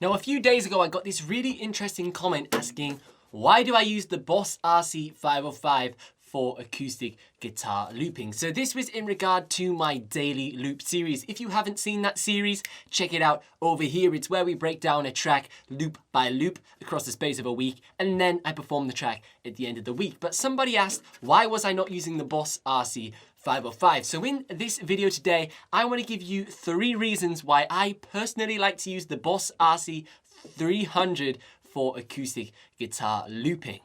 Now, a few days ago, I got this really interesting comment asking, why do I use the Boss RC-505 for acoustic guitar looping? So this was in regard to my daily loop series. If you haven't seen that series, check it out over here. It's where we break down a track loop by loop across the space of a week, and then I perform the track at the end of the week. But somebody asked, why was I not using the Boss RC-505? So in this video today, I want to give you 3 reasons why I personally like to use the Boss RC-300 for acoustic guitar looping.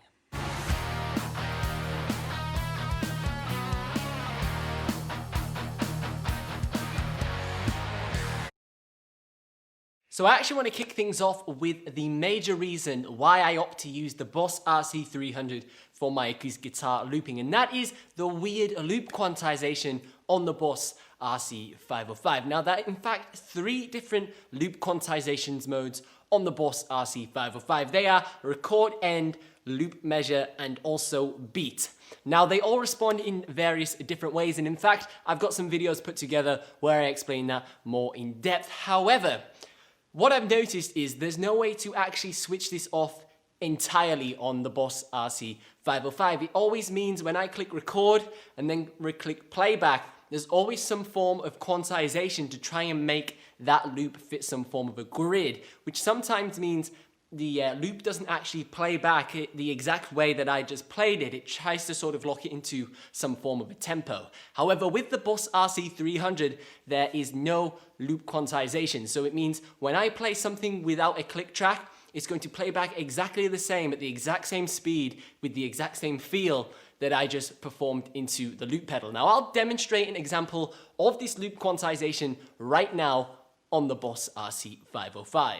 So I actually want to kick things off with the major reason why I opt to use the Boss RC-300 for my acoustic guitar looping, and that is the weird loop quantization on the Boss RC-505. Now, there are in fact 3 different loop quantization modes on the Boss RC-505. They are record end, loop measure, and also beat. Now, they all respond in various different ways, and in fact, I've got some videos put together where I explain that more in depth. However, what I've noticed is there's no way to actually switch this off entirely on the Boss RC-505. It always means when I click record and then click playback, there's always some form of quantization to try and make that loop fit some form of a grid, which sometimes means the loop doesn't actually play back the exact way that I just played it. It tries to sort of lock it into some form of a tempo. However, with the Boss RC-300, there is no loop quantization. So it means when I play something without a click track, it's going to play back exactly the same at the exact same speed with the exact same feel that I just performed into the loop pedal. Now, I'll demonstrate an example of this loop quantization right now on the Boss RC-505.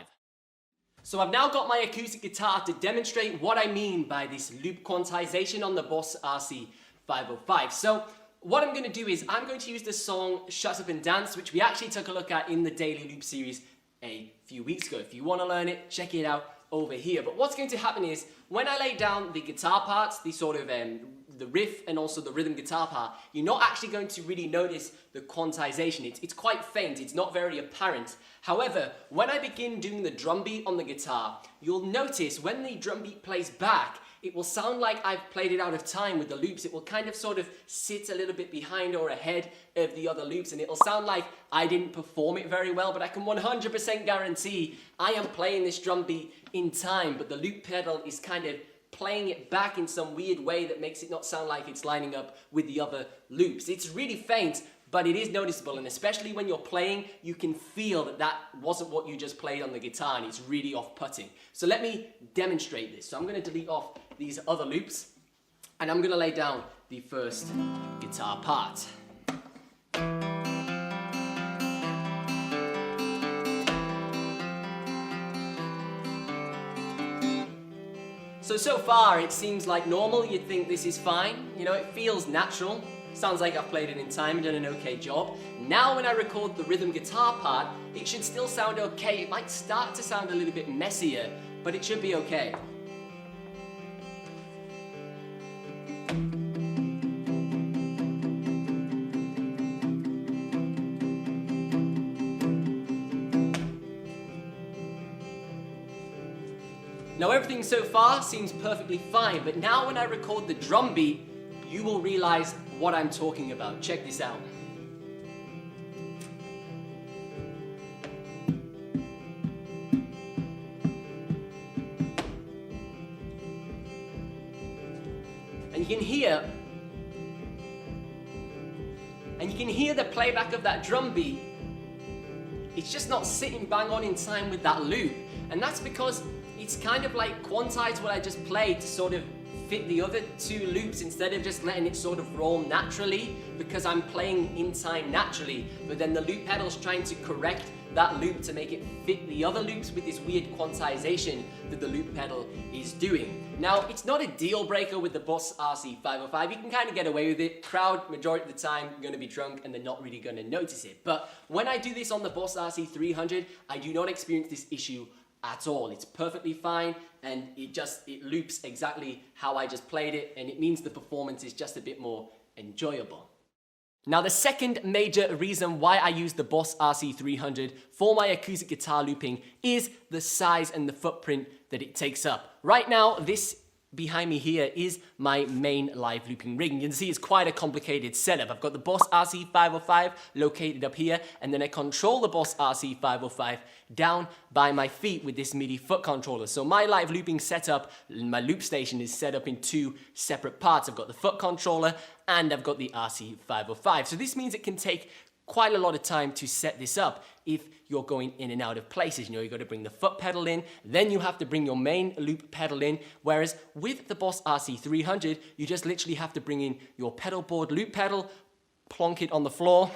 So I've now got my acoustic guitar to demonstrate what I mean by this loop quantization on the Boss RC-505. So what I'm going to do is I'm going to use the song Shut Up and Dance, which we actually took a look at in the Daily Loop series a few weeks ago. If you want to learn it, check it out over here. But what's going to happen is when I lay down the guitar parts, the sort of the riff and also the rhythm guitar part, you're not actually going to really notice the quantization. It's quite faint, it's not very apparent. However, when I begin doing the drum beat on the guitar, you'll notice when the drum beat plays back, it will sound like I've played it out of time with the loops. It will kind of sort of sit a little bit behind or ahead of the other loops, and it'll sound like I didn't perform it very well, but I can 100% guarantee I am playing this drum beat in time, but the loop pedal is kind of playing it back in some weird way that makes it not sound like it's lining up with the other loops. It's really faint, but it is noticeable, and especially when you're playing, you can feel that that wasn't what you just played on the guitar, and it's really off-putting. So let me demonstrate this. So I'm going to delete off these other loops, and I'm going to lay down the first guitar part. So far it seems like normal. You'd think this is fine. You know, it feels natural. Sounds like I've played it in time and done an okay job. Now when I record the rhythm guitar part, it should still sound okay. It might start to sound a little bit messier, but it should be okay. Now everything so far seems perfectly fine, but now when I record the drum beat, you will realize what I'm talking about. Check this out. And you can hear the playback of that drum beat. It's just not sitting bang on in time with that loop, and that's because it's kind of like quantized what I just played to sort of fit the other 2 loops instead of just letting it sort of roll naturally, because I'm playing in time naturally, but then the loop pedal's trying to correct that loop to make it fit the other loops with this weird quantization that the loop pedal is doing. Now, it's not a deal breaker with the Boss RC-505. You can kind of get away with it. Crowd, majority of the time, going to be drunk and they're not really going to notice it. But when I do this on the Boss RC-300, I do not experience this issue at all. It's perfectly fine, and it loops exactly how I just played it, and it means the performance is just a bit more enjoyable. Now, the second major reason why I use the Boss RC-300 for my acoustic guitar looping is the size and the footprint that it takes up. Right now, this behind me here is my main live looping rig. You can see it's quite a complicated setup. I've got the Boss RC-505 located up here, and then I control the Boss RC-505 down by my feet with this MIDI foot controller. So my live looping setup, my loop station is set up in two separate parts. I've got the foot controller and I've got the RC-505. So this means it can take quite a lot of time to set this up if you're going in and out of places. You know, you've got to bring the foot pedal in, then you have to bring your main loop pedal in, whereas with the Boss RC-300, you just literally have to bring in your pedal board loop pedal, plonk it on the floor,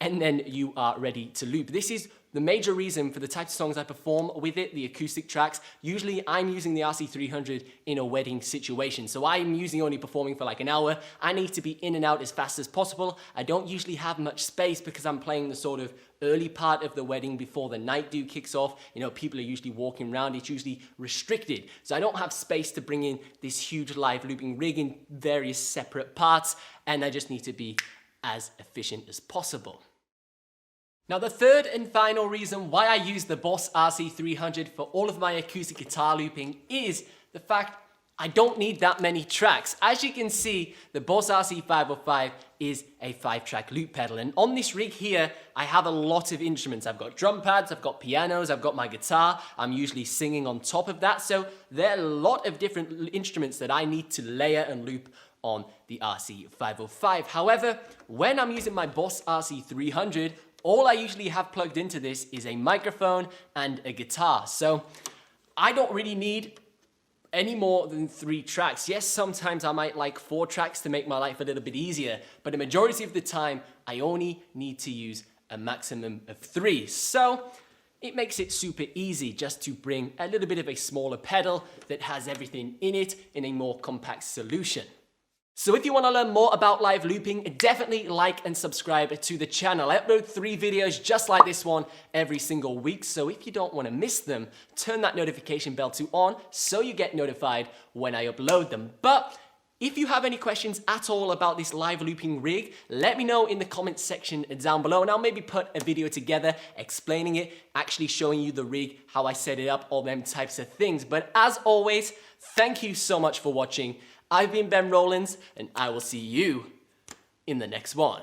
and then you are ready to loop. This is the major reason for the types of songs I perform with it, the acoustic tracks. Usually I'm using the RC-300 in a wedding situation. So I'm usually only performing for like an hour. I need to be in and out as fast as possible. I don't usually have much space because I'm playing the sort of early part of the wedding before the night do kicks off. You know, people are usually walking around. It's usually restricted. So I don't have space to bring in this huge live looping rig in various separate parts. And I just need to be as efficient as possible. Now, the third and final reason why I use the Boss RC-300 for all of my acoustic guitar looping is the fact I don't need that many tracks. As you can see, the Boss RC-505 is a 5-track loop pedal, and on this rig here, I have a lot of instruments. I've got drum pads, I've got pianos, I've got my guitar. I'm usually singing on top of that, so there are a lot of different instruments that I need to layer and loop on the RC-505. However, when I'm using my Boss RC-300, all I usually have plugged into this is a microphone and a guitar. So I don't really need any more than 3 tracks. Yes, sometimes I might like 4 tracks to make my life a little bit easier, but the majority of the time, I only need to use a maximum of 3. So it makes it super easy just to bring a little bit of a smaller pedal that has everything in it in a more compact solution. So if you want to learn more about live looping, definitely like and subscribe to the channel. I upload 3 videos just like this one every single week, so if you don't want to miss them, turn that notification bell to on so you get notified when I upload them. But if you have any questions at all about this live looping rig, let me know in the comments section down below, and I'll maybe put a video together explaining it, actually showing you the rig, how I set it up, all them types of things. But as always, thank you so much for watching. I've been Ben Rowlands, and I will see you in the next one.